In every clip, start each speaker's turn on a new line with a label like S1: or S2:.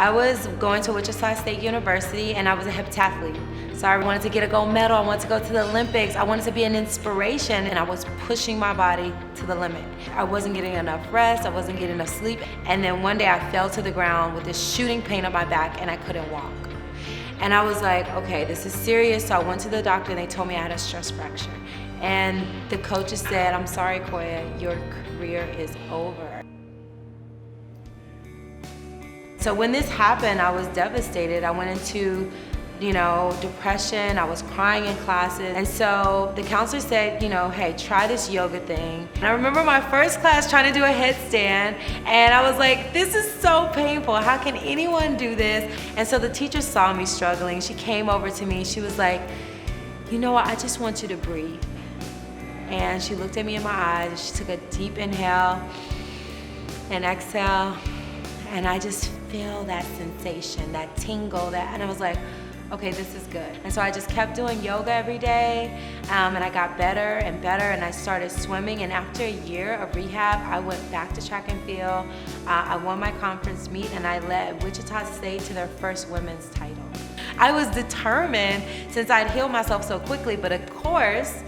S1: I was going to Wichita State University and I was a heptathlete. So I wanted to get a gold medal, I wanted to go to the Olympics, I wanted to be an inspiration, and I was pushing my body to the limit. I wasn't getting enough rest, I wasn't getting enough sleep, and then one day I fell to the ground with this shooting pain on my back and I couldn't walk. And I was like, okay, this is serious. So I went to the doctor and they told me I had a stress fracture. And the coaches said, I'm sorry, Koya, your career is over. So when this happened, I was devastated. I went into, depression. I was crying in classes. And so the counselor said, hey, try this yoga thing. And I remember my first class trying to do a headstand, and I was like, this is so painful. How can anyone do this? And so the teacher saw me struggling. She came over to me. She was like, you know what? I just want you to breathe. And she looked at me in my eyes. She took a deep inhale and exhale. And I just feel that sensation, that tingle, and I was like, okay, this is good. And so I just kept doing yoga every day, and I got better and better, and I started swimming. And after a year of rehab, I went back to track and field. I won my conference meet, and I led Wichita State to their first women's title. I was determined, since I'd healed myself so quickly, but of course,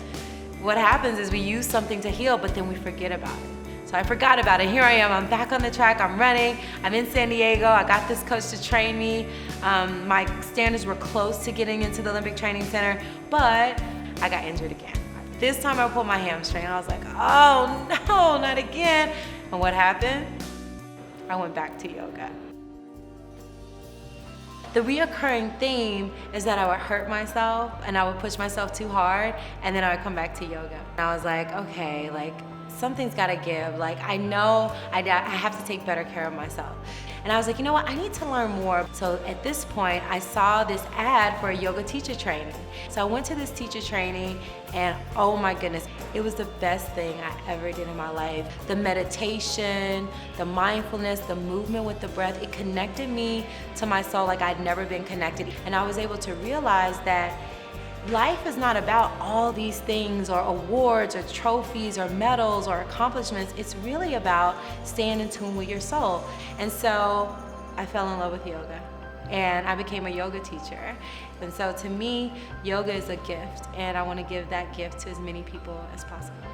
S1: what happens is we use something to heal, but then we forget about it. So I forgot about it. Here I am, I'm back on the track, I'm running, I'm in San Diego, I got this coach to train me. My standards were close to getting into the Olympic Training Center, but I got injured again. This time I pulled my hamstring, and I was like, oh no, not again. And what happened? I went back to yoga. The reoccurring theme is that I would hurt myself and I would push myself too hard, and then I would come back to yoga. And I was like, okay, something's gotta give. I know I have to take better care of myself. And I was like, you know what, I need to learn more. So at this point, I saw this ad for a yoga teacher training. So I went to this teacher training, and oh my goodness, it was the best thing I ever did in my life. The meditation, the mindfulness, the movement with the breath, it connected me to my soul like I'd never been connected. And I was able to realize that life is not about all these things or awards or trophies or medals or accomplishments. It's really about staying in tune with your soul. And so I fell in love with yoga, and I became a yoga teacher. And so to me, yoga is a gift, and I want to give that gift to as many people as possible.